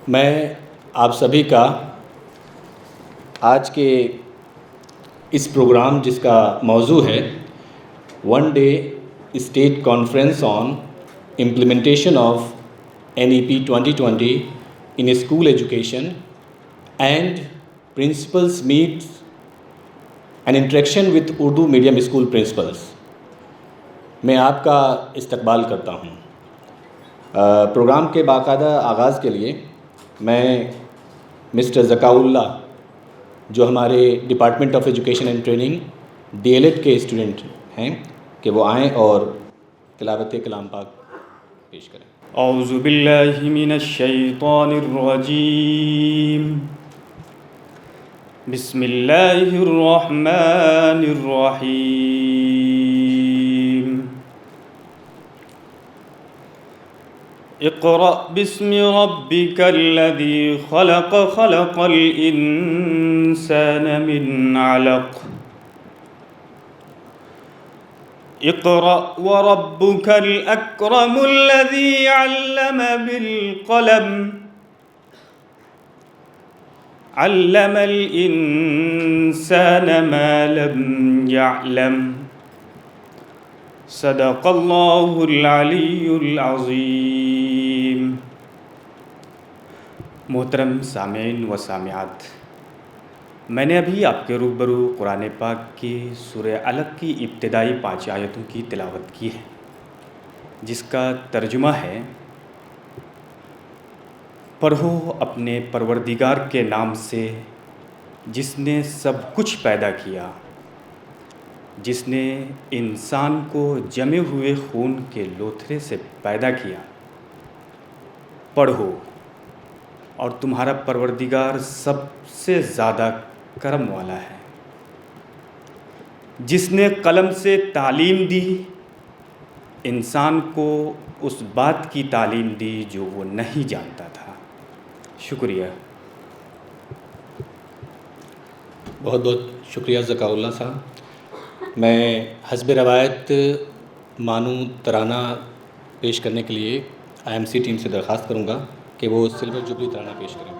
میں آپ سبھی کا آج کے اس پروگرام جس کا موضوع ہے one day state conference on implementation of NEP-2020 in school education and principals meets an interaction with Urdu medium school principals میں آپ کا استقبال کرتا ہوں۔ پروگرام کے باقاعدہ آغاز کے لیے میں مسٹر ذکاء اللہ جو ہمارے department of education and training DLED کے اسٹوڈنٹ ہیں کہ وہ آئیں اور تلاوت کلام پاک پیش کریں۔ اعوذ باللہ من الشیطان الرجیم، بسم اللہ الرحمن الرحیم۔ اقرأ باسم ربک الذی خلق، خلق الانسان من علق، اقرأ وربك الأكرم الذي علم بالقلم، علم الإنسان ما لم يعلم، صدق الله العلي العظيم۔ محترم سامعین و سامعات، میں نے ابھی آپ کے روبرو قرآن پاک کی سورہ علق کی ابتدائی 5 آیتوں کی تلاوت کی ہے، جس کا ترجمہ ہے: پڑھو اپنے پروردگار کے نام سے جس نے سب کچھ پیدا کیا، جس نے انسان کو جمے ہوئے خون کے لوتھڑے سے پیدا کیا۔ پڑھو، اور تمہارا پروردگار سب سے زیادہ کرم والا ہے، جس نے قلم سے تعلیم دی، انسان کو اس بات کی تعلیم دی جو وہ نہیں جانتا تھا۔ شکریہ۔ بہت بہت شکریہ ذکاء اللہ صاحب۔ میں حسب روایت مانو ترانہ پیش کرنے کے لیے IMC ٹیم سے درخواست کروں گا کہ وہ سلور جوبلی ترانہ پیش کریں۔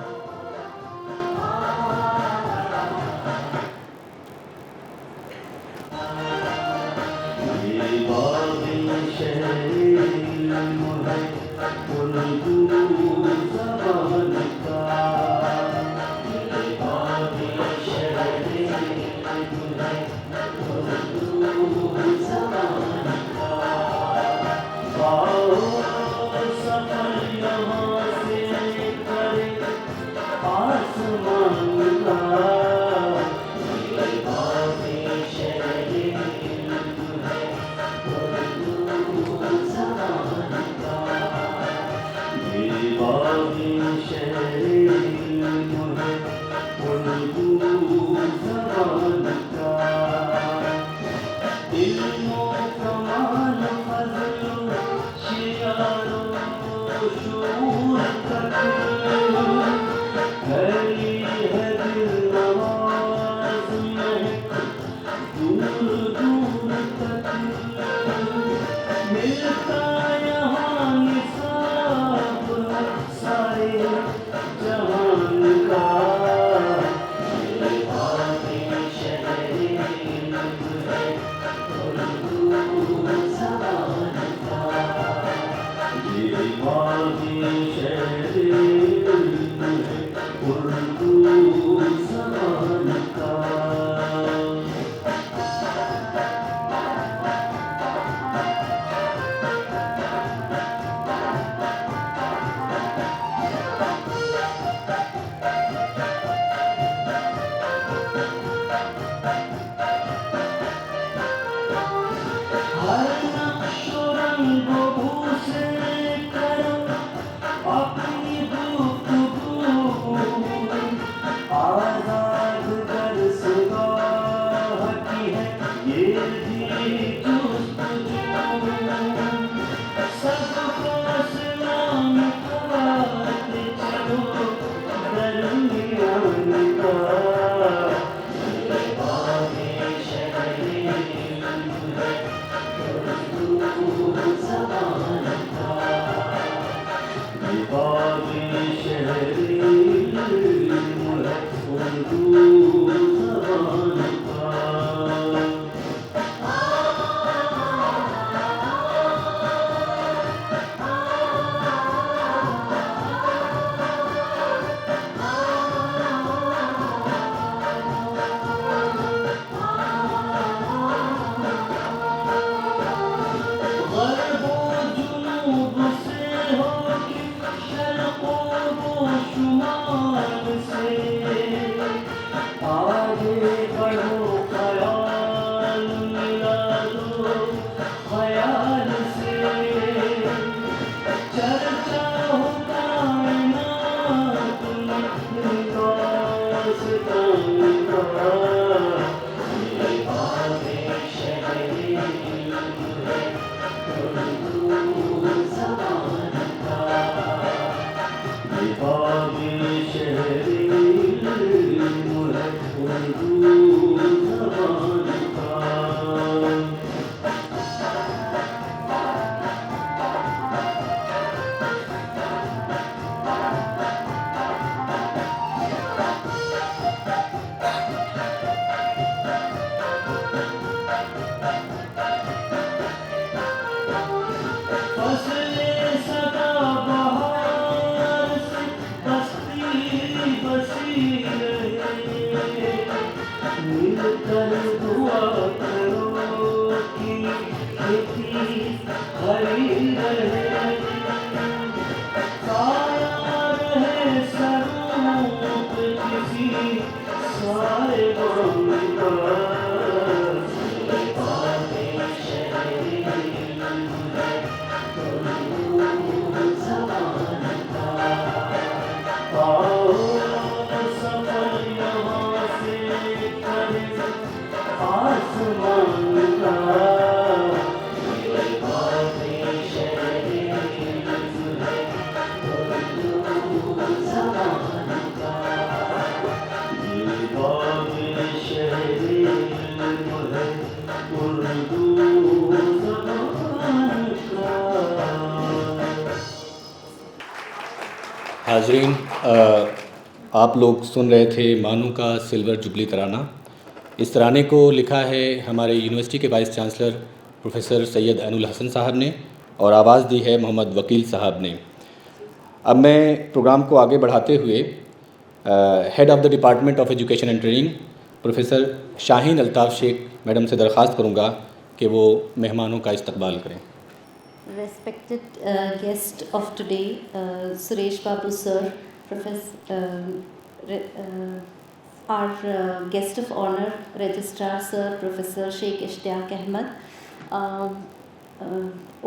हाजरीन, आप लोग सुन रहे थे मानू का सिल्वर जुबली तराना। इस तराने को लिखा है हमारे यूनिवर्सिटी के vice chancellor professor Syed Ainul Hasan साहब ने और आवाज़ दी है मोहम्मद वकील साहब ने। अब मैं प्रोग्राम को आगे बढ़ाते हुए head of the department of education and training professor Shaheen Altaf Sheikh madam से दरख्वास्त करूँगा कि वो मेहमानों का इस्तकबाल करें। Respected guest of today, Suresh Babu sir, our guest of honor, Registrar Sir, Professor Sheikh Ishtiaq Ahmed,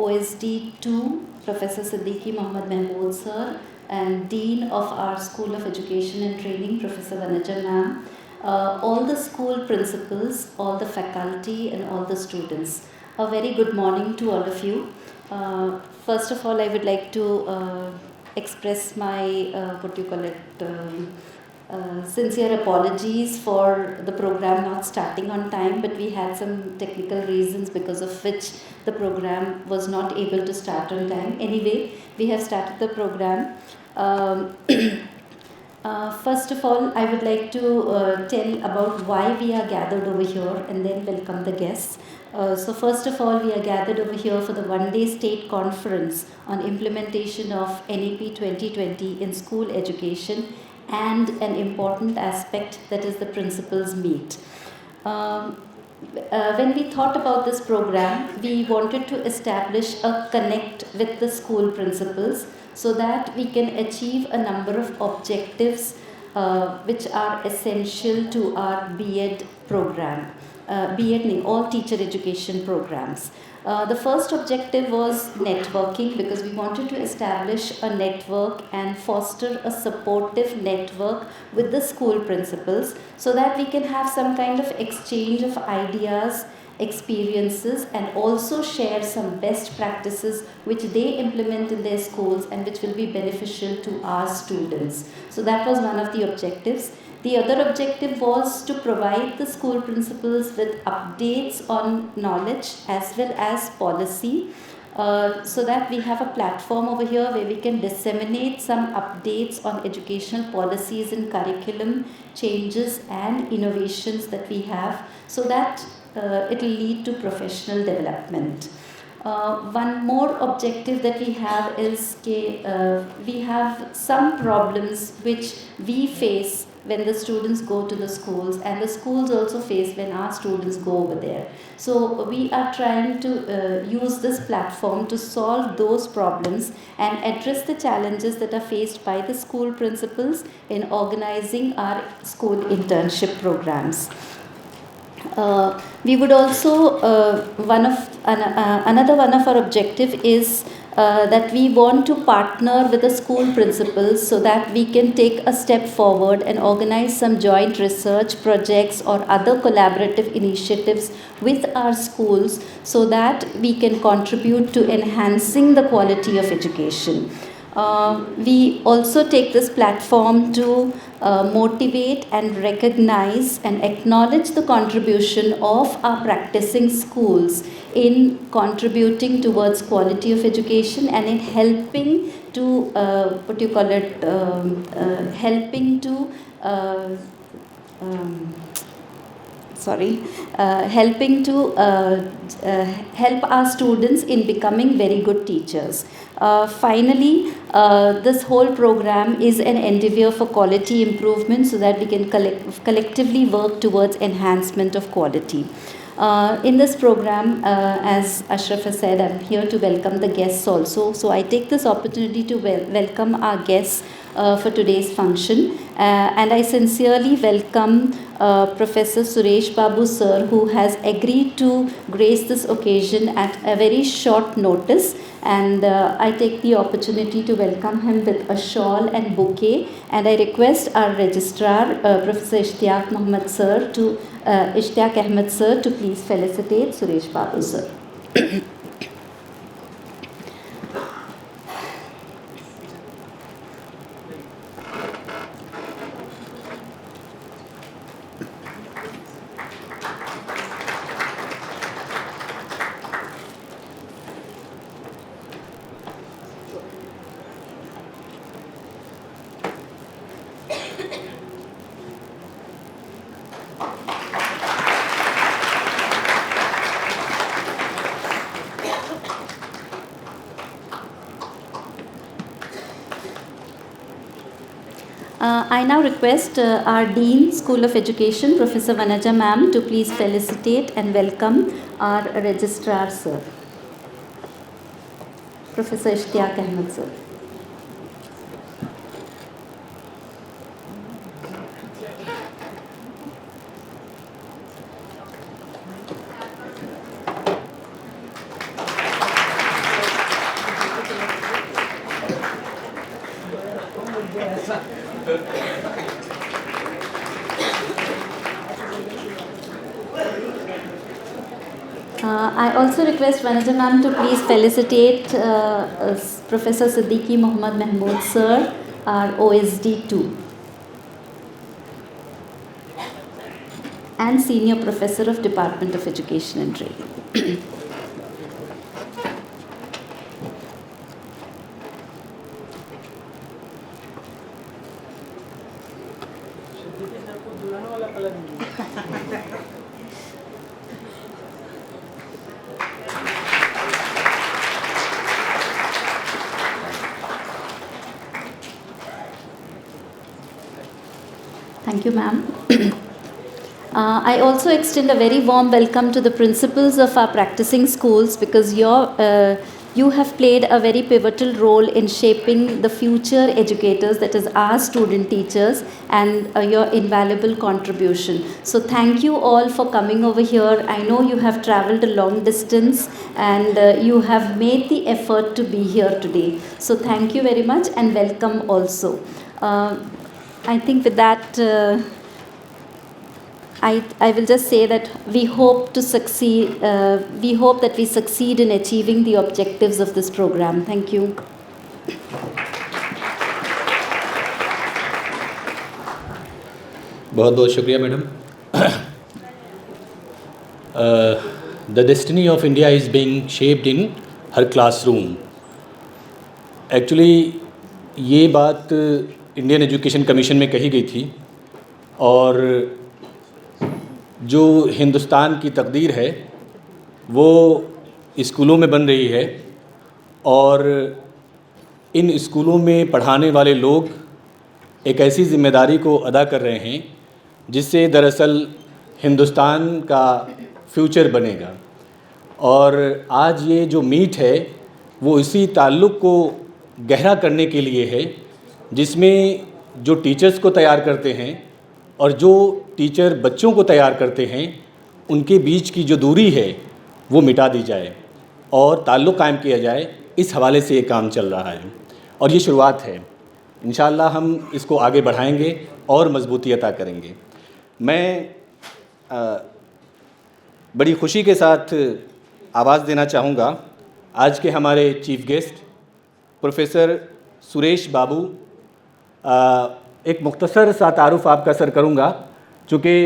OSD 2, Professor Siddiqui Muhammad Mahmood sir, and Dean of our School of Education and Training, Professor Vanaja ma'am, all the school principals, all the faculty and all the students. A very good morning to all of you. First of all, I would like to express my, sincere apologies for the program not starting on time, but we had some technical reasons because of which the program was not able to start on time. Anyway, we have started the program. First of all, I would like to tell about why we are gathered over here and then welcome the guests. So first of all, we are gathered over here for the one-day state conference on implementation of NEP 2020 in school education and an important aspect, that is the principals meet. When we thought about this program, we wanted to establish a connect with the school principals so that we can achieve a number of objectives which are essential to our B.Ed program. All teacher education programs. The first objective was networking, because we wanted to establish a network and foster a supportive network with the school principals so that we can have some kind of exchange of ideas, experiences, and also share some best practices which they implement in their schools and which will be beneficial to our students. So that was one of the objectives. The other objective was to provide the school principals with updates on knowledge as well as policy, so that we have a platform over here where we can disseminate some updates on educational policies and curriculum changes and innovations that we have, so that it will lead to professional development. One more objective that we have is we have some problems which we face when the students go to the schools, and the schools also face when our students go over there. So we are trying to use this platform to solve those problems and address the challenges that are faced by the school principals in organizing our school internship programs. We would also, another one of our objective is that we want to partner with the school principals so that we can take a step forward and organize some joint research projects or other collaborative initiatives with our schools so that we can contribute to enhancing the quality of education. We also take this platform to motivate and recognize and acknowledge the contribution of our practicing schools in contributing towards quality of education and in helping to helping to helping to help our students in becoming very good teachers. Finally, this whole program is an endeavor for quality improvement so that we can collectively work towards enhancement of quality. In this program, as Ashraf has said, I'm here to welcome the guests also. So I take this opportunity to welcome our guests for today's function. And I sincerely welcome Professor Suresh Babu sir, who has agreed to grace this occasion at a very short notice. And I take the opportunity to welcome him with a shawl and bouquet. And I request our registrar, Professor Ishtiaq Ahmed sir, to please felicitate Suresh Babu sir. I now request our Dean, School of Education, Professor Vanaja ma'am, to please felicitate and welcome our Registrar sir, Professor Ishtiaq Ahmed sir. I also request Vanaja ma'am to please felicitate Professor Siddiqui Muhammad Mahmood sir, our OSD 2 and Senior Professor of Department of Education and Training. Thank you, ma'am. I also extend a very warm welcome to the principals of our practicing schools because you have played a very pivotal role in shaping the future educators, that is our student teachers, and your invaluable contribution. So thank you all for coming over here. I know you have traveled a long distance and you have made the effort to be here today. So thank you very much and welcome also. I think with that, I will just say that we hope to succeed. We hope that we succeed in achieving the objectives of this program. Thank you. बहुत बहुत शुक्रिया madam. The destiny of India is being shaped in her classroom. Actually, ये बात Indian education commission में कही गई थी और जो हिंदुस्तान की तकदीर है वो स्कूलों में बन रही है और इन स्कूलों में पढ़ाने वाले लोग एक ऐसी ज़िम्मेदारी को अदा कर रहे हैं जिससे दरअसल हिंदुस्तान का फ्यूचर बनेगा. और आज ये जो मीट है वो इसी ताल्लुक़ को गहरा करने के लिए है जिसमें जो टीचर्स को तैयार करते हैं और जो टीचर बच्चों को तैयार करते हैं उनके बीच की जो दूरी है वो मिटा दी जाए और ताल्लुक़ कायम किया जाए इस हवाले से ये काम चल रहा है और ये शुरुआत है। इंशाअल्लाह हम इसको आगे बढ़ाएंगे और मजबूती अता करेंगे। मैं बड़ी खुशी के साथ आवाज़ देना चाहूँगा आज के हमारे chief guest professor Suresh Babu. एक मुख्तसर सा तारुफ़ आपका सर करूँगा, चूँकि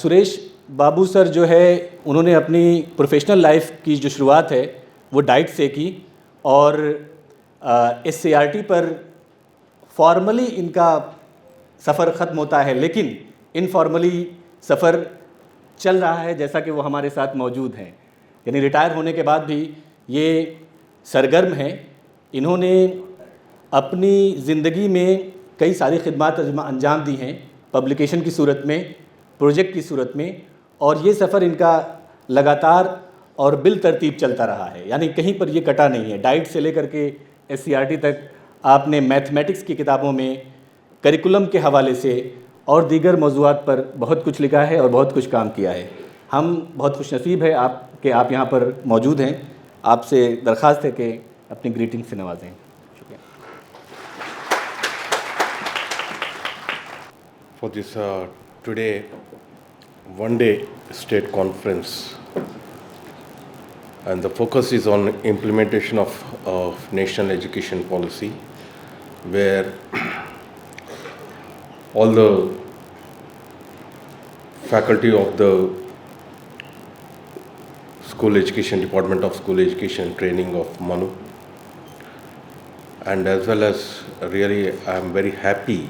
सुरेश बाबू सर जो है उन्होंने अपनी प्रोफेशनल लाइफ की जो शुरुआत है वो डाइट से की और SCRT पर फॉर्मली इनका सफ़र ख़त्म होता है, लेकिन इनफॉर्मली सफ़र चल रहा है जैसा कि वो हमारे साथ मौजूद हैं। यानी रिटायर होने के बाद भी ये सरगर्म हैं। इन्होंने अपनी ज़िंदगी में कई सारी खिदमात अंजाम दी हैं, पब्लिकेशन की सूरत में, प्रोजेक्ट की सूरत में, और ये सफ़र इनका लगातार और बिल तरतीब चलता रहा है। यानी कहीं पर ये कटा नहीं है। डाइट से लेकर के SCRT तक आपने मैथमेटिक्स की किताबों में करिकुलम के हवाले से और दीगर मौज़ूआत पर बहुत कुछ लिखा है और बहुत कुछ काम किया है। हम बहुत खुशनसीब है आप यहाँ पर मौजूद हैं। आपसे दरख्वास्त है कि अपनी ग्रीटिंग से नवाजें। शुक्रिया। For this today one-day state conference, and the focus is on implementation of national education policy, where all the faculty of the School Education Department of School Education Training of MANUU, and as well as really I am very happy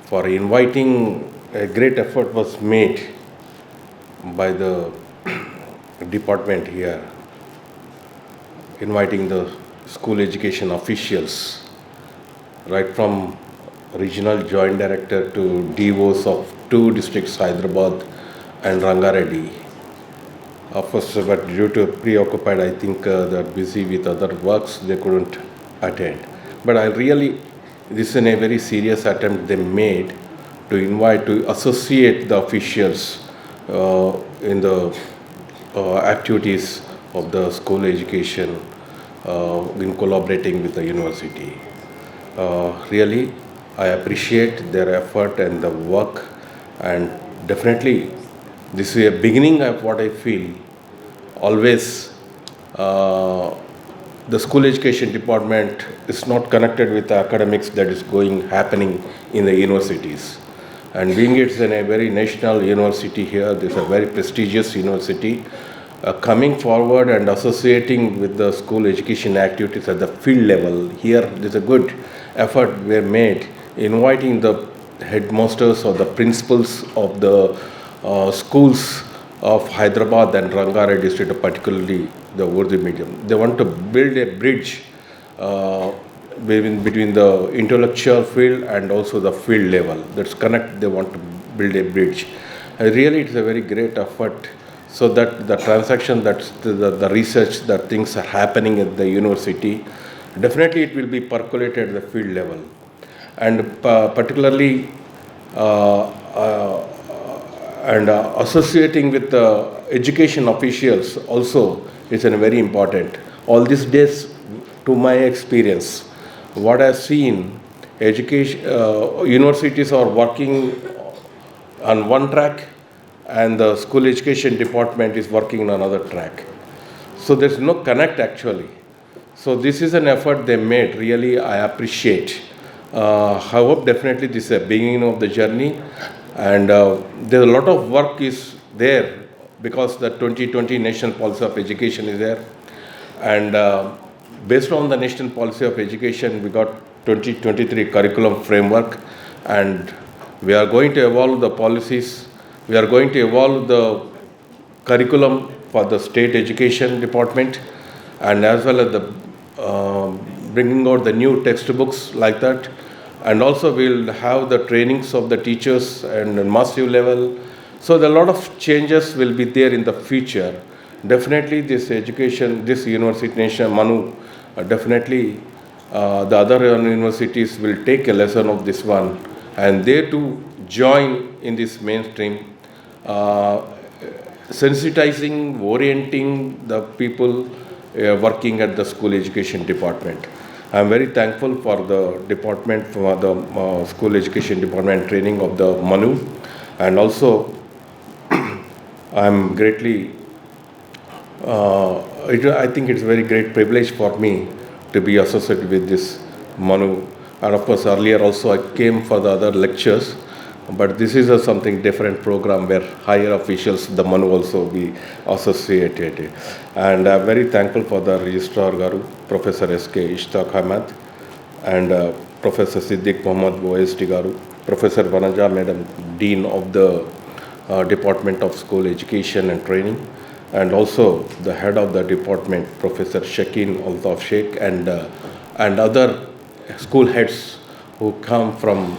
for inviting. A great effort was made by the department here, inviting the school education officials, right from regional joint director to DOs of 2 districts, Hyderabad and Rangareddy. Of course, but due to preoccupied, I think they're busy with other works, they couldn't attend. But this is a very serious attempt they made to invite, to associate the officials in the activities of the school education in collaborating with the university. Really, I appreciate their effort and the work, and definitely this is a beginning of what I feel. Always the school education department is not connected with the academics that is happening in the universities. And being it's in a very national university here, this is a very prestigious university, coming forward and associating with the school education activities at the field level. Here, there's a good effort were made, inviting the headmasters or the principals of the schools of Hyderabad and Rangareddy district, particularly the Urdu medium. They want to build a bridge between the intellectual field and also the field level. That's connect. They want to build a bridge. Really, it's a very great effort, so that the transaction, that's the research, that things are happening at the university, definitely it will be percolated at the field level. And particularly associating with the education officials also is very important. All these days, to my experience, what I've seen, universities are working on one track and the school education department is working on another track. So there's no connect actually. So this is an effort they made. Really, I appreciate. I hope definitely this is a beginning of the journey, and there's a lot of work is there because the 2020 National Policy of Education is there, and based on the National Policy of Education, we got 2023 curriculum framework, and we are going to evolve the policies. We are going to evolve the curriculum for the state education department, and as well as the bringing out the new textbooks like that. And also we'll have the trainings of the teachers and massive level. So a lot of changes will be there in the future. Definitely this education, this university nation, MANUU, definitely the other universities will take a lesson of this one, and they too join in this mainstream, sensitizing, orienting the people working at the school education department. I am very thankful for the department, for the school education department training of the MANUU, and also I am greatly, I think it's a very great privilege for me to be associated with this MANUU. And of course earlier also I came for the other lectures, but this is a something different program where higher officials, the MANUU also be associated. And I'm very thankful for the Registrar Garu, Professor S.K. Ishtaq Ahmed, and Professor Siddiq Muhammad OSD Garu, Professor Vanaja Madam, Dean of the Department of School Education and Training, and also the head of the department, Professor Shakeen Altaf Sheikh, and other school heads who come from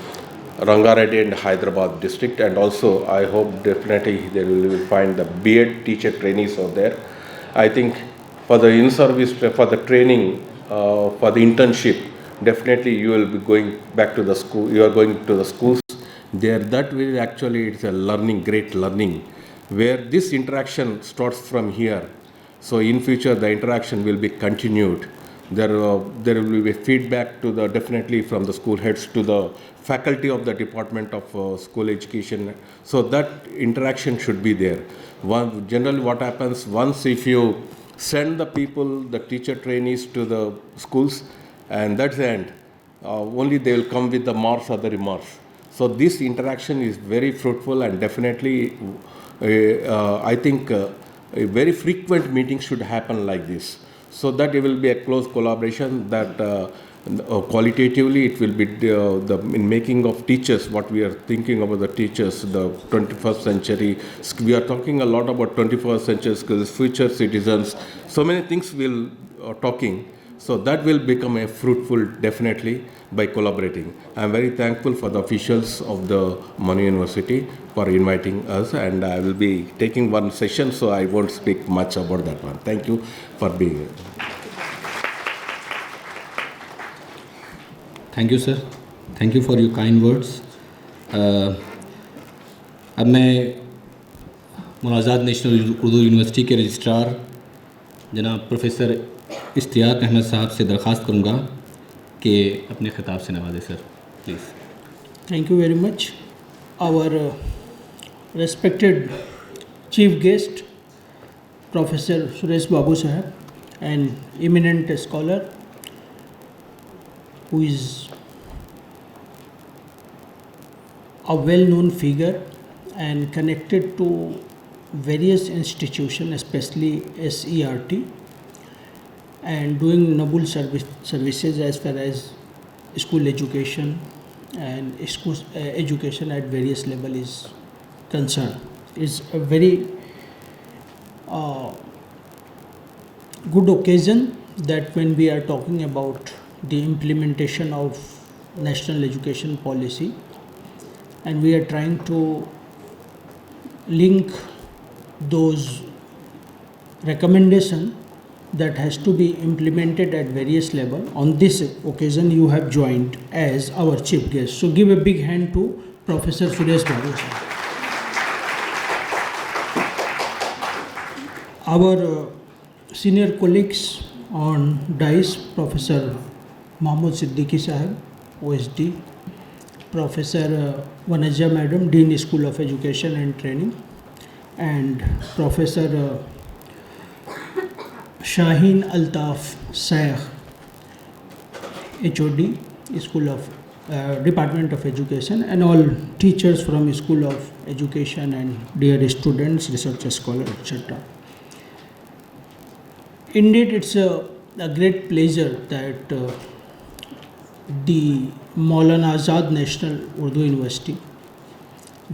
Rangareddy and Hyderabad district. And also I hope definitely they will find the B.Ed teacher trainees out there. I think for the in-service, for the training, for the internship, definitely you will be going back to the school, you are going to the schools. There, that will actually, it's a learning, great learning, where this interaction starts from here. So in future, the interaction will be continued. There will be feedback to the, definitely from the school heads to the faculty of the Department of School Education. So that interaction should be there. Generally what happens, once if you send the people, the teacher trainees to the schools, and that's the end, only they will come with the marks or the remarks. So this interaction is very fruitful, and definitely I think a very frequent meetings should happen like this, so that it will be a close collaboration, that qualitatively it will be the in making of teachers, what we are thinking about the teachers, the 21st century. We are talking a lot about 21st century skills, future citizens, so many things we'll talking. So that will become a fruitful definitely by collaborating. I am very thankful for the officials of the MANUU University for inviting us, and I will be taking one session, so I won't speak much about that one. Thank you for being here. Thank you sir, thank you for your kind words. अब मैं मुनाजात national Urdu university के registrar जनाब professor Ishtiaq Ahmed साहब से दरख्वास्त करूँगा कि अपने खिताब से नवाजें sir, please. Thank you very much. Our respected chief guest, Professor Suresh Babu Sahab, an eminent scholar who is a well-known figure and connected to various institutions, especially SERT, and doing noble services as far as school education and school education at various levels is concerned. It's a very good occasion that when we are talking about the implementation of national education policy, and we are trying to link those recommendations that has to be implemented at various levels. On this occasion, you have joined as our chief guest. So give a big hand to Professor Suresh Babu. Our senior colleagues on dais, Professor Mahmood Siddiqui Sahib, OSD, Professor Vanaja Madam, Dean School of Education and Training, and Professor Shaheen Altaf Sheikh, HOD, School of Department of Education, and all teachers from School of Education and dear students, research scholars, etc. Indeed, it's a great pleasure that the Maulana Azad National Urdu University,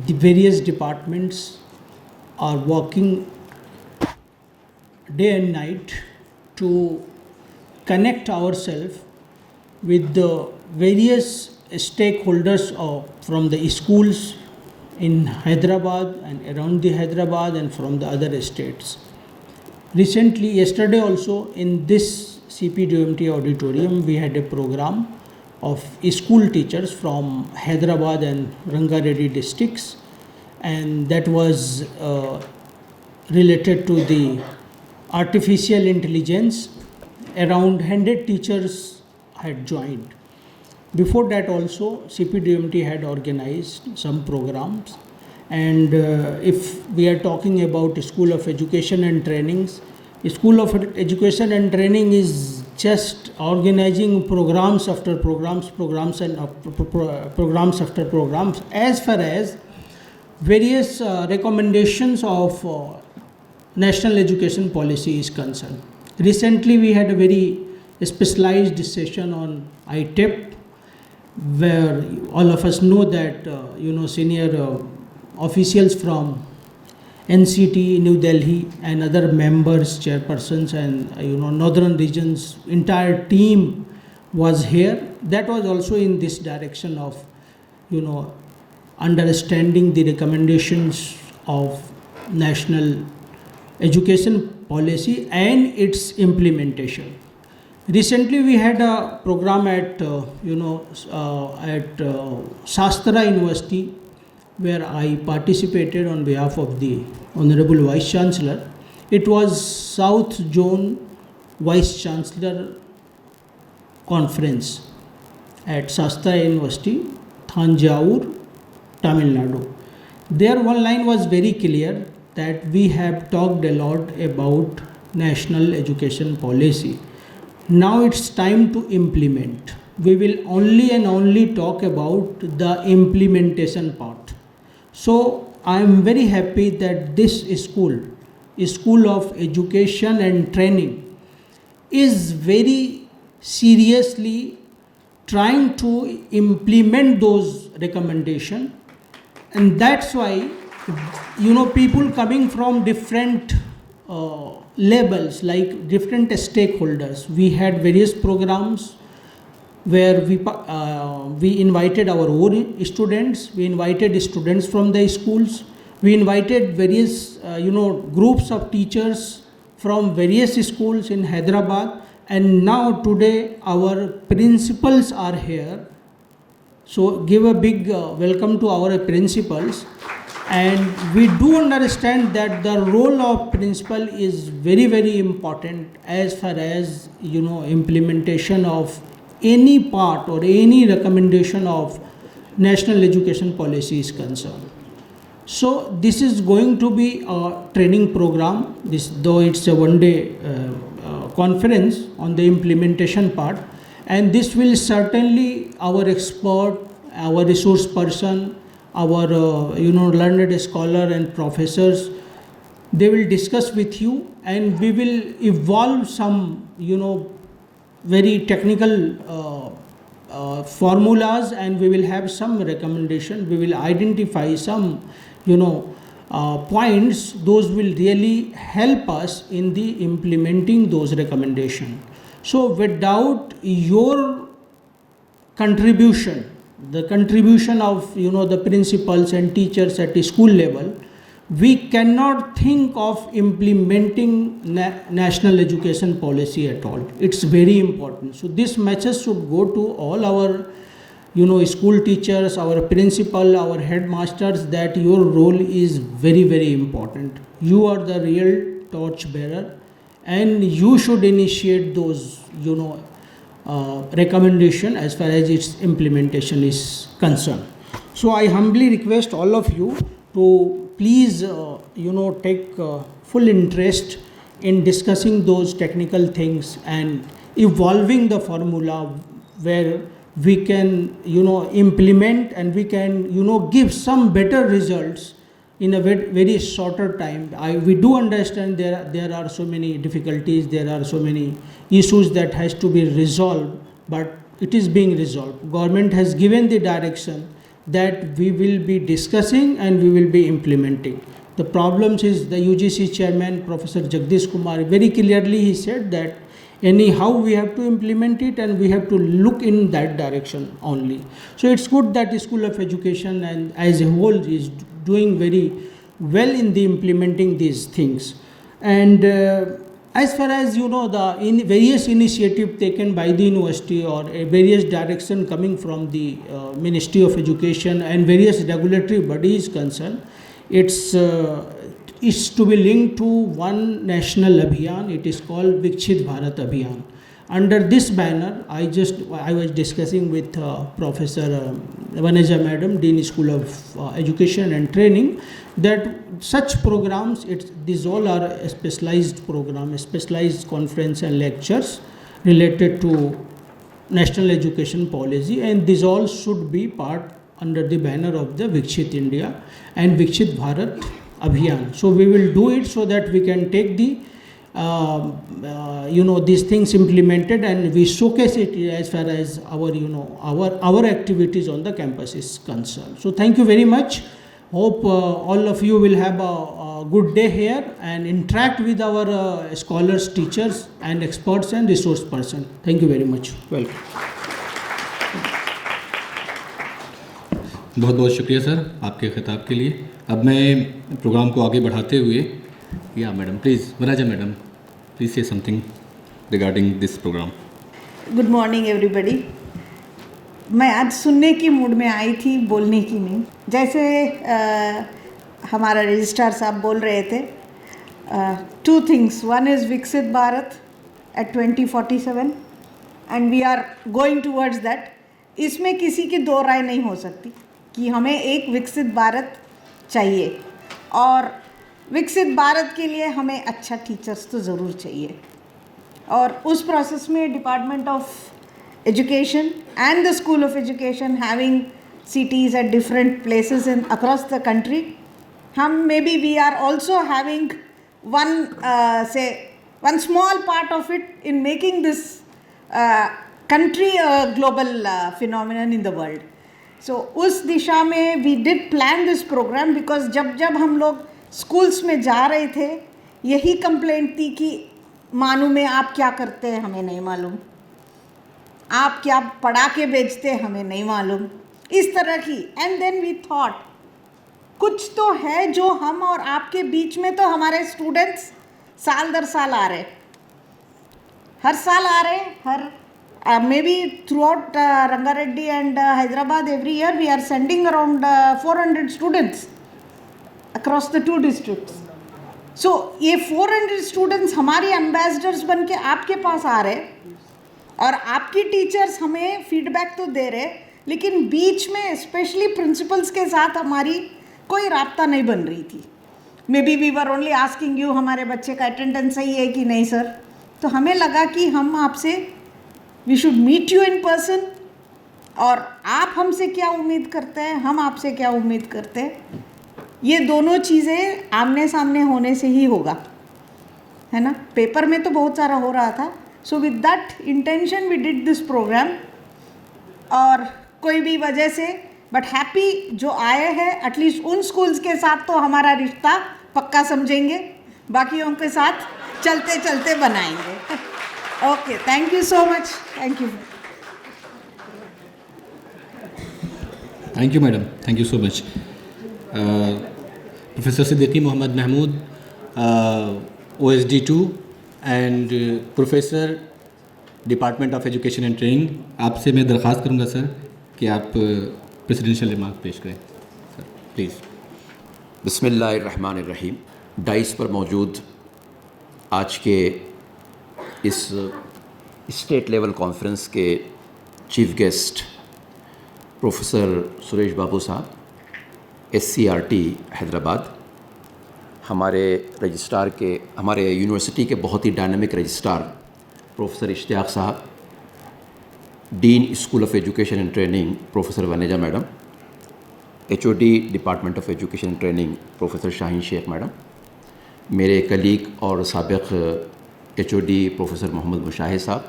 the various departments are working day and night to connect ourselves with the various stakeholders from the schools in Hyderabad and around the Hyderabad and from the other states. Recently, yesterday also, in this CPDMT auditorium, we had a program of school teachers from Hyderabad and Rangareddy districts, and that was related to the artificial intelligence. Around 100 teachers had joined. Before that also, CPDMT had organized some programs. And if we are talking about School of Education and Trainings, School of Education and Training is just organizing programs after programs, programs after programs, as far as various recommendations of national education policy is concerned. Recently, we had a very specialized session on ITEP, where all of us know that senior officials from NCT, New Delhi, and other members, chairpersons, and northern regions, entire team was here. That was also in this direction of understanding the recommendations of national education policy and its implementation. Recently, we had a program at Shastra University, where I participated on behalf of the Honorable Vice Chancellor. It was South Zone Vice Chancellor Conference at Shastra University, Thanjavur, Tamil Nadu. There one line was very clear that we have talked a lot about national education policy. Now it's time to implement. We will only talk about the implementation part. So I am very happy that this school, School of Education and Training, is very seriously trying to implement those recommendations. And that's why people coming from different levels, like different stakeholders. We had various programs where we invited our own students, we invited students from the schools, we invited various groups of teachers from various schools in Hyderabad, and now today our principals are here. So give a big welcome to our principals. And we do understand that the role of principal is very, very important as far as implementation of any part or any recommendation of national education policy is concerned. So this is going to be a training program, though it's a one-day conference on the implementation part, and this will certainly our expert, our resource person, our learned scholar and professors, they will discuss with you, and we will evolve some very technical formulas, and we will have some recommendation. We will identify some points. Those will really help us in the implementing those recommendations. So without your contribution, the contribution of the principals and teachers at the school level, we cannot think of implementing national education policy at all. It's very important. So this message should go to all our school teachers, our principal, our headmasters, that your role is very, very important. You are the real torch bearer, and you should initiate those recommendation as far as its implementation is concerned. So I humbly request all of you to please take full interest in discussing those technical things and evolving the formula where we can implement, and we can give some better results in a very shorter time. We do understand there are so many difficulties, there are so many issues that has to be resolved, but it is being resolved. Government has given the direction that we will be discussing and we will be implementing. The problems is the UGC chairman, Professor Jagdish Kumar, very clearly he said that anyhow we have to implement it and we have to look in that direction only. So it's good that the School of Education and as a whole is doing very well in the implementing these things. And as far as the various initiative taken by the university or various direction coming from the Ministry of Education and various regulatory bodies concerned, it's is to be linked to one national abhiyan. It is called Viksit Bharat Abhiyan. Under this banner, I was discussing with Professor Vaneja Madam, Dean School of Education and Training, that such programs, these all are a specialized program, a specialized conference and lectures related to national education policy, and these all should be part under the banner of the Viksit India and Viksit Bharat Abhiyan. So we will do it so that we can take the these things implemented, and we showcase it as far as our activities on the campus is concerned. So thank you very much. Hope all of you will have a good day here and interact with our scholars, teachers and experts and resource person. Thank you very much. Welcome. बहुत बहुत शुक्रिया sir आपके खिताब के लिए. अब मैं programme को आगे बढ़ाते हुए madam please, Vanaja madam please से something regarding this programme. Good morning everybody. मैं आज सुनने की मूड में आई थी, बोलने की नहीं. जैसे हमारा रजिस्ट्रार साहब बोल रहे थे, 2 things. One is Viksit Bharat at 2047 and we are going towards that. इसमें किसी की दो राय नहीं हो सकती कि हमें एक विकसित भारत चाहिए, और विकसित भारत के लिए हमें अच्छा टीचर्स तो ज़रूर चाहिए. और उस प्रोसेस में department of education and the school of education having cities at different places in across the country, हम maybe we are also having one small part of it in making this country a global phenomenon in the world. So उस दिशा में we did plan this program because जब हम लोग schools में जा रहे थे, यही कंप्लेंट थी कि मानू में आप क्या करते हैं हमें नहीं मालूम, आप क्या पढ़ा के बेचते हैं हमें नहीं मालूम, इस तरह की. एंड देन वी थॉट कुछ तो है जो हम और आपके बीच में, तो हमारे स्टूडेंट्स साल दर साल आ रहे, हर साल आ रहे, हर maybe throughout Rangareddy and Hyderabad every year we are sending around 400 students across the 2 districts. So ये 400 स्टूडेंट्स हमारी एम्बेसडर्स बन के आपके पास आ रहे, और आपकी टीचर्स हमें फीडबैक तो दे रहे, लेकिन बीच में स्पेशली प्रिंसिपल्स के साथ हमारी कोई राब्ता नहीं बन रही थी. Maybe we were only asking you हमारे बच्चे का अटेंडेंस सही है कि नहीं सर. तो हमें लगा कि हम आपसे we should meet you in person, और आप हमसे क्या उम्मीद करते हैं, हम आपसे क्या उम्मीद करते हैं, ये दोनों चीज़ें आमने सामने होने से ही होगा, है ना. पेपर में तो बहुत सारा हो रहा था. So with that intention we did this programme, और कोई भी वजह से बट हैप्पी जो आए हैं, एटलीस्ट उन स्कूल्स के साथ तो हमारा रिश्ता पक्का समझेंगे, बाकियों के साथ चलते चलते बनाएंगे. Okay, thank you so much. Thank you. Thank you madam, thank you so much. Professor Siddiqui Mohammad Mahmood, OSD 2 and professor department of education and training, आपसे मैं दरख्वास्त करूंगा सर कि आप प्रेसिडेंशियल रिमार्क पेश करें सर, प्लीज़. बिस्मिल्लाहिर्रहमानिर्रहीम. डाइस पर मौजूद आज के इस स्टेट लेवल कॉन्फ्रेंस के chief guest professor Suresh Babu साहब, SCRT हैदराबाद, हमारे रजिस्ट्रार के, हमारे यूनिवर्सिटी के बहुत ही डायनामिक रजिस्ट्रार प्रोफेसर इश्तियाक साहब, dean school of education and training professor Vaneja madam, HOD department of education and training professor Shaheen Sheikh madam, मेरे कलीग और साबिक़ HOD प्रोफेसर मोहम्मद मुशाहिद साहब,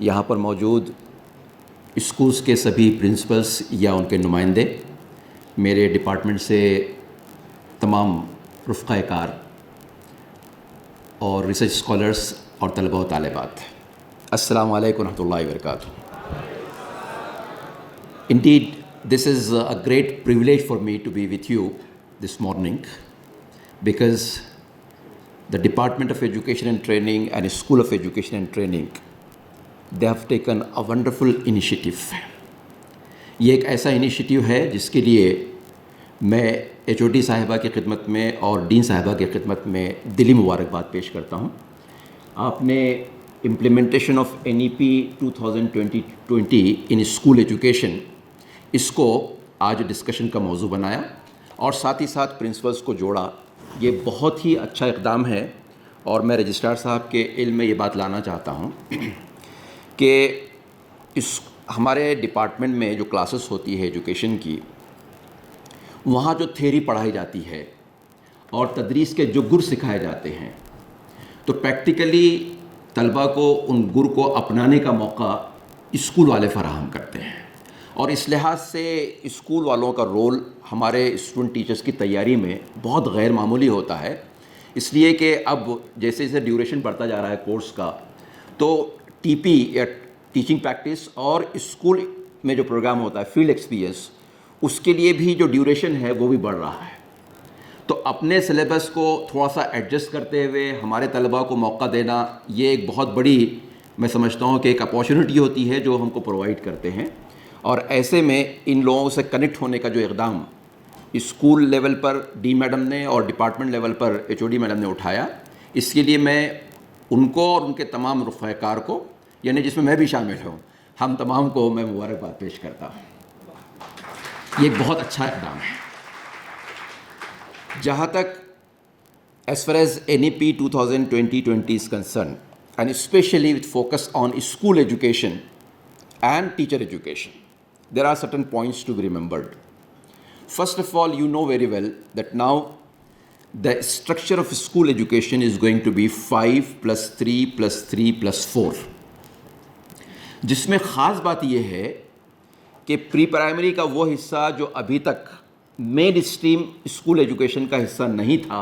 यहाँ पर मौजूद स्कूल्स के सभी प्रिंसिपल्स या उनके नुमाइंदे, मेरे डिपार्टमेंट से तमाम रुफ़क़ा कार और रिसर्च स्कॉलर्स और तलबा व तालिबात, अस्सलामु अलैकुम व रहमतुल्लाहि व बरकातुहू. Indeed, this is a great privilege for me to be with you this morning, because the Department of Education and Training and School of Education and Training, they have taken a wonderful initiative. ये एक ऐसा initiative है जिसके लिए میں HOD صاحبہ کی خدمت میں اور ڈین صاحبہ کی خدمت میں دلی مبارکباد پیش کرتا ہوں. آپ نے implementation of NEP 2020 in school education اس کو آج ڈسکشن کا موضوع بنایا اور ساتھ ہی ساتھ پرنسپلس کو جوڑا. یہ بہت ہی اچھا اقدام ہے اور میں رجسٹرار صاحب کے علم میں یہ بات لانا چاہتا ہوں کہ ہمارے ڈپارٹمنٹ میں جو کلاسز ہوتی ہے ایجوکیشن کی، وہاں جو تھیوری پڑھائی جاتی ہے اور تدریس کے جو گر سکھائے جاتے ہیں، تو پریکٹیکلی طلبہ کو ان گر کو اپنانے کا موقع اسکول والے فراہم کرتے ہیں. اور اس لحاظ سے اسکول والوں کا رول ہمارے اسٹوڈنٹ ٹیچرز کی تیاری میں بہت غیر معمولی ہوتا ہے، اس لیے کہ اب جیسے جیسے ڈیوریشن بڑھتا جا رہا ہے کورس کا، تو TP یا ٹیچنگ پریکٹس اور اسکول میں جو پروگرام ہوتا ہے فیلڈ ایکسپیرینس، اس کے لیے بھی جو ڈیوریشن ہے وہ بھی بڑھ رہا ہے. تو اپنے سلیبس کو تھوڑا سا ایڈجسٹ کرتے ہوئے ہمارے طلباء کو موقع دینا، یہ ایک بہت بڑی میں سمجھتا ہوں کہ ایک اپارچونیٹی ہوتی ہے جو ہم کو پرووائڈ کرتے ہیں. اور ایسے میں ان لوگوں سے کنیکٹ ہونے کا جو اقدام اسکول لیول پر ڈی میڈم نے اور ڈپارٹمنٹ لیول پر HOD میڈم نے اٹھایا، اس کے لیے میں ان کو اور ان کے تمام رفقائے کار کو، یعنی جس میں میں بھی شامل ہوں، ہم تمام کو میں مبارکباد پیش کرتا ہوں. یہ ایک بہت اچھا اقدام ہے. جہاں تک as far as NEP 2020 is concerned, and especially with focus on school education and teacher education, there are certain points to be remembered. First of all, you know very well that now the structure of school education is going to be 5 + 3 + 3 + 4, جس میں خاص بات یہ ہے کہ پری primary کا وہ حصہ جو ابھی تک مین اسٹریم اسکول ایجوکیشن کا حصہ نہیں تھا،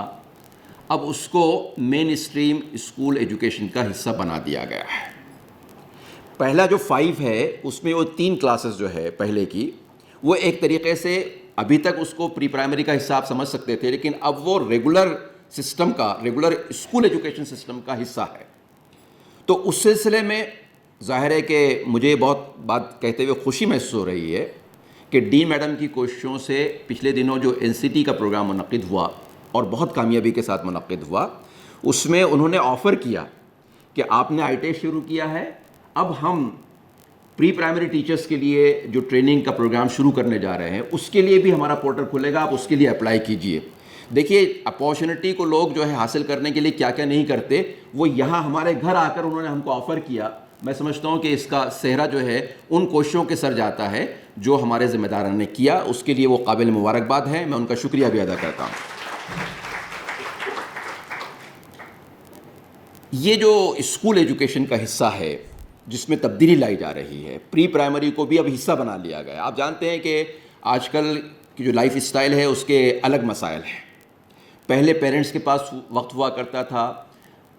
اب اس کو مین اسٹریم اسکول ایجوکیشن کا حصہ بنا دیا گیا ہے. پہلا جو 5 ہے اس میں وہ 3 کلاسز جو ہے پہلے کی، وہ ایک طریقے سے ابھی تک اس کو پری پرائمری کا حصہ آپ سمجھ سکتے تھے، لیکن اب وہ ریگولر سسٹم کا، ریگولر اسکول ایجوکیشن سسٹم کا حصہ ہے. تو اس سلسلے میں ظاہر ہے کہ مجھے بہت بات کہتے ہوئے خوشی محسوس ہو رہی ہے کہ ڈین میڈم کی کوششوں سے پچھلے دنوں جو NCT کا پروگرام منعقد ہوا اور بہت کامیابی کے ساتھ منعقد ہوا، اس میں انہوں نے آفر کیا کہ آپ نے ITES شروع کیا ہے، اب ہم پری پرائمری ٹیچرز کے لیے جو ٹریننگ کا پروگرام شروع کرنے جا رہے ہیں اس کے لیے بھی ہمارا پورٹل کھلے گا، آپ اس کے لیے اپلائی کیجئے. دیکھیے اپارچونیٹی کو لوگ جو ہے حاصل کرنے کے لیے کیا کیا نہیں کرتے، وہ یہاں ہمارے گھر آ کر انہوں نے ہم کو آفر کیا. میں سمجھتا ہوں کہ اس کا صحرا جو ہے ان کوششوں کے سر جاتا ہے جو ہمارے ذمہ داران نے کیا، اس کے لیے وہ قابل مبارکباد ہے. میں ان کا شکریہ بھی ادا کرتا ہوں. یہ جو اسکول ایجوکیشن کا حصہ ہے جس میں تبدیلی لائی جا رہی ہے، پری پرائمری کو بھی اب حصہ بنا لیا گیا. آپ جانتے ہیں کہ آج کل کی جو لائف اسٹائل ہے اس کے الگ مسائل ہیں. پہلے پیرنٹس کے پاس وقت ہوا کرتا تھا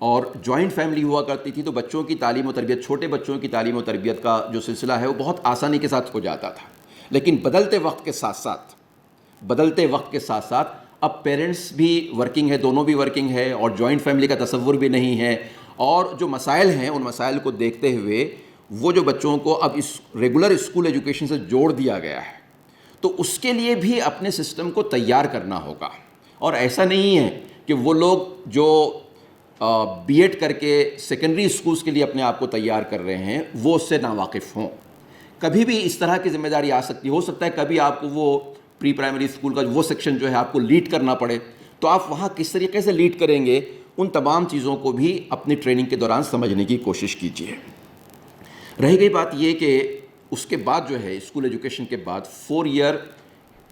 اور جوائنٹ فیملی ہوا کرتی تھی، تو بچوں کی تعلیم و تربیت، چھوٹے بچوں کی تعلیم و تربیت کا جو سلسلہ ہے وہ بہت آسانی کے ساتھ ہو جاتا تھا. لیکن بدلتے وقت کے ساتھ ساتھ اب پیرنٹس بھی ورکنگ ہے، دونوں بھی ورکنگ ہے اور جوائنٹ فیملی کا تصور بھی نہیں ہے، اور جو مسائل ہیں ان مسائل کو دیکھتے ہوئے وہ جو بچوں کو اب اس ریگولر اسکول ایجوکیشن سے جوڑ دیا گیا ہے، تو اس کے لیے بھی اپنے سسٹم کو تیار کرنا ہوگا. اور ایسا نہیں ہے کہ وہ لوگ جو BEd کر کے سیکنڈری اسکولس کے لیے اپنے آپ کو تیار کر رہے ہیں وہ اس سے ناواقف ہوں. کبھی بھی اس طرح کی ذمہ داری آ سکتی، ہو سکتا ہے کبھی آپ کو وہ پری پرائمری اسکول کا وہ سیکشن جو ہے آپ کو لیڈ کرنا پڑے، تو آپ وہاں کس طریقے سے لیڈ کریں گے، ان تمام چیزوں کو بھی اپنی ٹریننگ کے دوران سمجھنے کی کوشش کیجیے. رہ گئی بات یہ کہ اس کے بعد جو ہے اسکول ایجوکیشن کے بعد 4 ایئر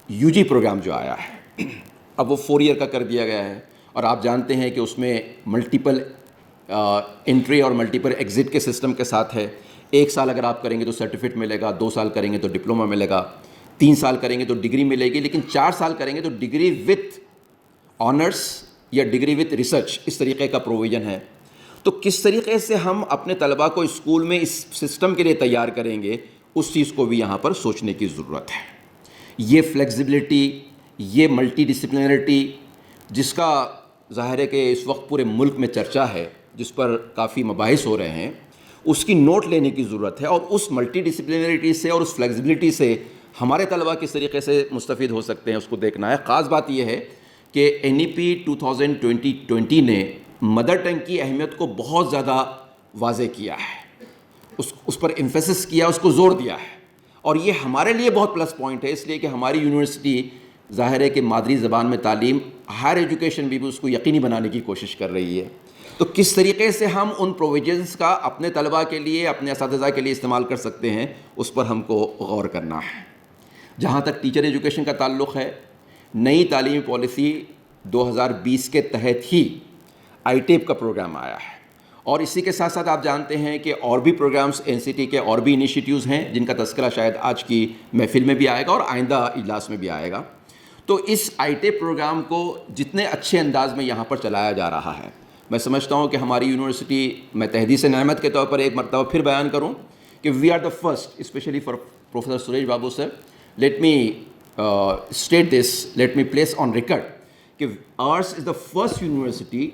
UG پروگرام جو آیا ہے، اب وہ 4 ایئر کا کر دیا گیا ہے. اور آپ جانتے ہیں کہ اس میں ملٹیپل انٹری اور ملٹیپل ایگزٹ کے سسٹم کے ساتھ ہے. 1 سال اگر آپ کریں گے تو سرٹیفکیٹ ملے گا، 2 سال کریں گے تو ڈپلوما ملے گا، 3 سال کریں گے تو ڈگری ملے گی، لیکن 4 سال کریں گے تو ڈگری وتھ آنرس یا ڈگری وتھ ریسرچ، اس طریقے کا پروویژن ہے. تو کس طریقے سے ہم اپنے طلباء کو اسکول میں اس سسٹم کے لیے تیار کریں گے، اس چیز کو بھی یہاں پر سوچنے کی ضرورت ہے. یہ فلیکسیبلٹی، یہ ملٹی ڈسپلنریٹی جس کا ظاہر ہے کہ اس وقت پورے ملک میں چرچا ہے، جس پر کافی مباحث ہو رہے ہیں، اس کی نوٹ لینے کی ضرورت ہے. اور اس ملٹی ڈسپلنریٹی سے اور اس فلیکسیبلٹی سے ہمارے طلبہ کس طریقے سے مستفید ہو سکتے ہیں اس کو دیکھنا ہے. خاص بات یہ ہے کہ NEP 2020 نے مدر ٹنگ کی اہمیت کو بہت زیادہ واضح کیا ہے, اس پر ایمفیسس کیا, اس کو زور دیا ہے, اور یہ ہمارے لیے بہت پلس پوائنٹ ہے, اس لیے کہ ہماری یونیورسٹی ظاہر ہے کہ مادری زبان میں تعلیم, ہائر ایجوکیشن بھی اس کو یقینی بنانے کی کوشش کر رہی ہے. تو کس طریقے سے ہم ان پروویژنس کا اپنے طلباء کے لیے, اپنے اساتذہ کے لیے استعمال کر سکتے ہیں, اس پر ہم کو غور کرنا ہے. جہاں تک ٹیچر ایجوکیشن کا تعلق ہے, نئی تعلیمی پالیسی 2020 کے تحت ہی ITEP کا پروگرام آیا ہے, اور اسی کے ساتھ ساتھ آپ جانتے ہیں کہ اور بھی پروگرامز NCT کے اور بھی انیشیٹیوز ہیں جن کا تذکرہ شاید آج کی محفل میں بھی آئے گا اور آئندہ اجلاس میں بھی آئے گا. تو اس ITEP پروگرام کو جتنے اچھے انداز میں یہاں پر چلایا جا رہا ہے, میں سمجھتا ہوں کہ ہماری یونیورسٹی, میں تحدیث نعمت کے طور پر ایک مرتبہ پھر بیان کروں کہ we are the first, especially for professor Suresh Babu sir, let me state this, let me place on record کہ ours is the first university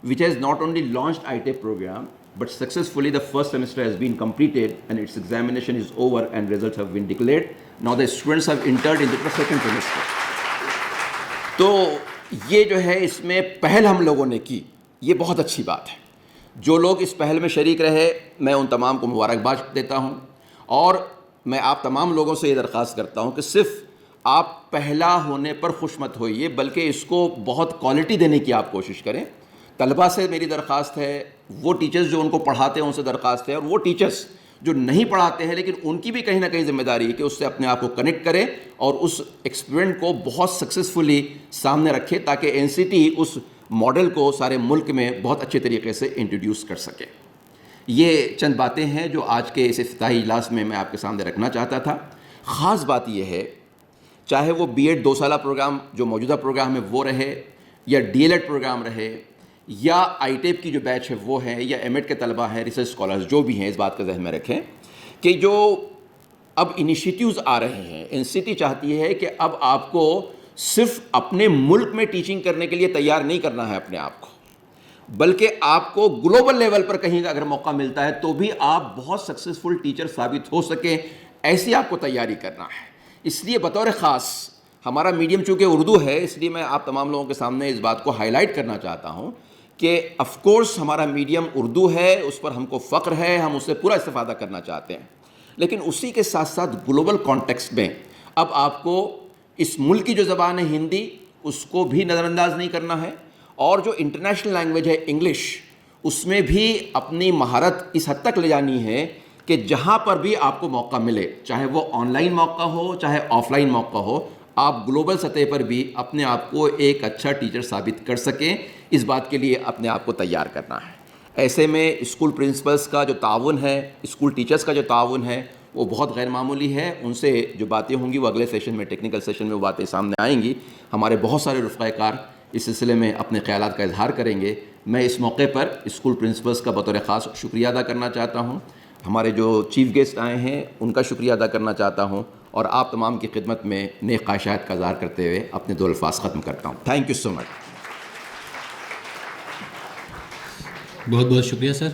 which has not only launched ITEP program but successfully the first semester has been completed and its examination is over and results have been declared. Now the students have entered into the second semester. تو یہ جو ہے اس میں پہل ہم لوگوں نے کی, یہ بہت اچھی بات ہے. جو لوگ اس پہل میں شریک رہے میں ان تمام کو مبارکباد دیتا ہوں, اور میں آپ تمام لوگوں سے یہ درخواست کرتا ہوں کہ صرف آپ پہلا ہونے پر خوش مت ہوئیے بلکہ اس کو بہت کوالٹی دینے کی آپ کوشش کریں. طلباء سے میری درخواست ہے, وہ ٹیچرز جو ان کو پڑھاتے ہیں ان سے درخواست ہے, اور وہ ٹیچرز جو نہیں پڑھاتے ہیں لیکن ان کی بھی کہیں نہ کہیں ذمہ داری ہے کہ اس سے اپنے آپ کو کنیکٹ کریں اور اس ایکسپیرمنٹ کو بہت سکسیزفلی سامنے رکھے تاکہ NCT اس ماڈل کو سارے ملک میں بہت اچھے طریقے سے انٹروڈیوس کر سکے. یہ چند باتیں ہیں جو آج کے اس افتتاحی اجلاس میں آپ کے سامنے رکھنا چاہتا تھا. خاص بات یہ ہے, چاہے وہ B.Ed 2 سالہ پروگرام جو موجودہ پروگرام ہے وہ رہے, یا DLED پروگرام رہے, یا ITEP کی جو بیچ ہے وہ ہے, یا M.Ed کے طلبہ ہیں, ریسرچ اسکالرز جو بھی ہیں, اس بات کا ذہن میں رکھیں کہ جو اب انیشیٹیوز آ رہے ہیں, NCT چاہتی ہے کہ اب آپ کو صرف اپنے ملک میں ٹیچنگ کرنے کے لیے تیار نہیں کرنا ہے اپنے آپ کو, بلکہ آپ کو گلوبل لیول پر کہیں اگر موقع ملتا ہے تو بھی آپ بہت سکسیزفل ٹیچر ثابت ہو سکیں, ایسی آپ کو تیاری کرنا ہے. اس لیے بطور خاص ہمارا میڈیم چونکہ اردو ہے, اس لیے میں آپ تمام لوگوں کے سامنے اس بات کو ہائی لائٹ کرنا چاہتا ہوں کہ آف کورس ہمارا میڈیم اردو ہے, اس پر ہم کو فخر ہے, ہم اس سے پورا استفادہ کرنا چاہتے ہیں, لیکن اسی کے ساتھ ساتھ گلوبل کانٹیکسٹ میں اب آپ کو اس ملک کی جو زبان ہے ہندی, اس کو بھی نظر انداز نہیں کرنا ہے, اور جو انٹرنیشنل لینگویج ہے انگلش, اس میں بھی اپنی مہارت اس حد تک لے جانی ہے کہ جہاں پر بھی آپ کو موقع ملے, چاہے وہ آن لائن موقع ہو چاہے آف لائن موقع ہو, آپ گلوبل سطح پر بھی اپنے آپ کو ایک اچھا ٹیچر ثابت کر سکیں. اس بات کے لیے اپنے آپ کو تیار کرنا ہے. ایسے میں اسکول پرنسپلس کا جو تعاون ہے, اسکول ٹیچرز کا جو تعاون ہے وہ بہت غیر معمولی ہے. ان سے جو باتیں ہوں گی وہ اگلے سیشن میں, ٹیکنیکل سیشن میں وہ باتیں سامنے آئیں گی. ہمارے بہت سارے رفقائے کار اس سلسلے میں اپنے خیالات کا اظہار کریں گے. میں اس موقع پر اسکول پرنسپلس کا بطور خاص شکریہ ادا کرنا چاہتا ہوں. ہمارے جو چیف گیسٹ آئے ہیں ان کا شکریہ ادا کرنا چاہتا ہوں, اور آپ تمام کی خدمت میں نیک خواہشات کا اظہار کرتے ہوئے اپنے 2 الفاظ ختم کرتا ہوں. تھینک یو سو مچ. بہت بہت شکریہ سر.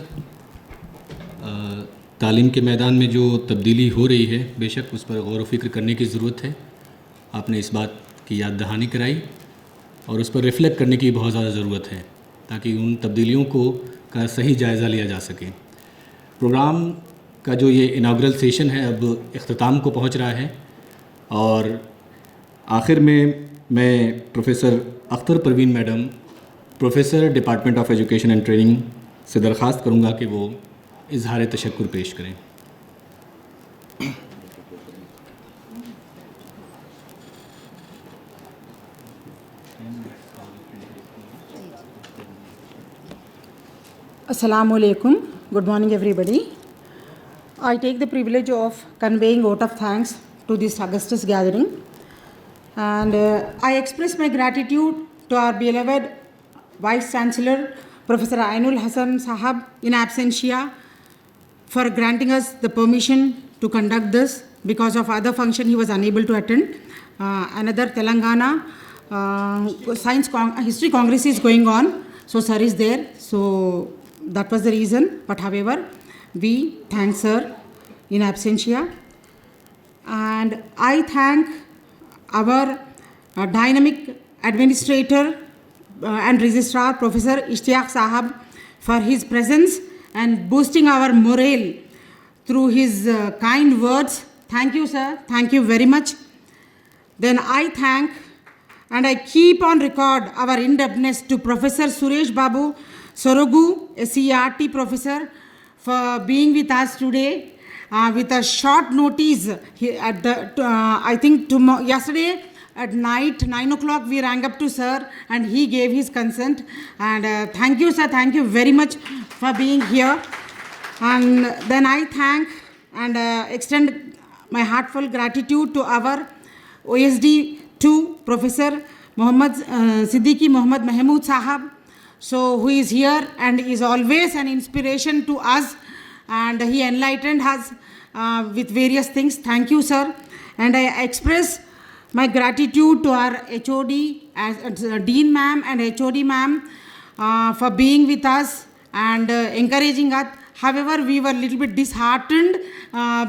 تعلیم کے میدان میں جو تبدیلی ہو رہی ہے بے شک اس پر غور و فکر کرنے کی ضرورت ہے. آپ نے اس بات کی یاد دہانی کرائی اور اس پر ریفلیکٹ کرنے کی بہت زیادہ ضرورت ہے تاکہ ان تبدیلیوں کا صحیح جائزہ لیا جا سکے. پروگرام کا جو یہ اناگرل سیشن ہے اب اختتام کو پہنچ رہا ہے, اور آخر میں professor Akhtar Parveen madam, professor department of education and training سے درخواست کروں گا کہ وہ اظہار تشکر پیش کریں. Assalamu alaikum. Good morning, everybody. I take the privilege of conveying vote of thanks to this august gathering, and I express my gratitude to our beloved Vice Chancellor, Professor Ainul Hasan Sahab, in absentia, for granting us the permission to conduct this. Because of other function, he was unable to attend. Another Telangana History Congress is going on, so sir is there. So that was the reason. But however, we thank sir in absentia. And I thank our dynamic administrator and registrar, Professor Ishtiaq Sahab, for his presence and boosting our morale through his kind words. Thank you, sir. Thank you very much. Then I thank and I keep on record our indebtedness to Professor Suresh Babu Sorogu, a CRT professor, for being with us today with a short notice. At the, I think yesterday at night, 9 o'clock, we rang up to sir and he gave his consent. And thank you, sir. Thank you very much for being here. And then I thank and extend my heartfelt gratitude to our OSD 2 Professor Siddiqui Muhammad Mahmood Sahab, so who is here and is always an inspiration to us, and he enlightened us with various things. Thank you, sir. And I express my gratitude to our HOD, Dean ma'am and HOD ma'am, for being with us and encouraging us. However, we were a little bit disheartened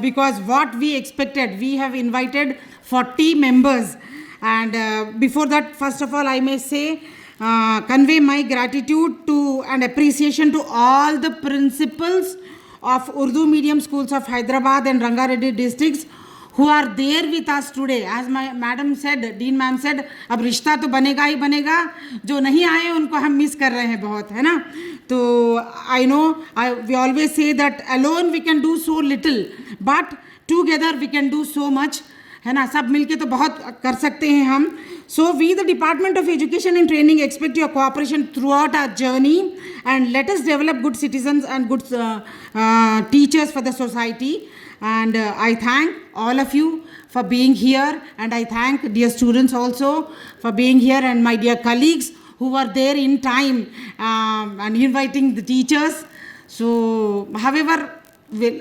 because what we expected, we have invited 40 members. And before that, first of all, I may say, convey my gratitude to and appreciation to all the principals of Urdu medium schools of Hyderabad and Rangareddy districts who are there with us today. As my madam said, Dean ma'am said, अब रिश्ता तो बनेगा ही बनेगा, जो नहीं आए उनको हम मिस कर रहे हैं बहुत, है ना? तो I know we always say that alone we can do so little, but together we can do so much, है ना? सब मिलके तो बहुत कर सकते हैं हम. So we, the Department of Education and Training, expect your cooperation throughout our journey, and let us develop good citizens and good teachers for the society. And I thank all of you for being here, and I thank dear students also for being here, and my dear colleagues who were there in time and inviting the teachers. So however,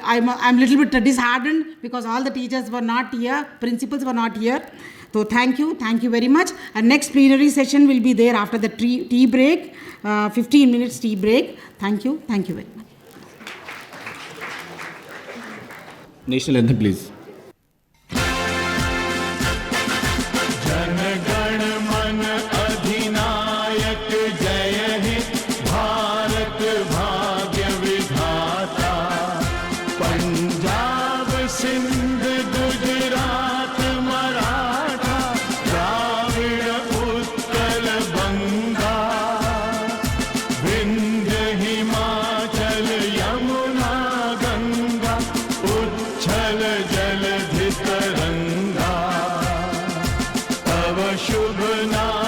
I'm a little bit disheartened because all the teachers were not here, principals were not here. So thank you very much. And next plenary session will be there after the tea break, 15 minutes tea break. Thank you very much. National anthem, please. शुभ नाम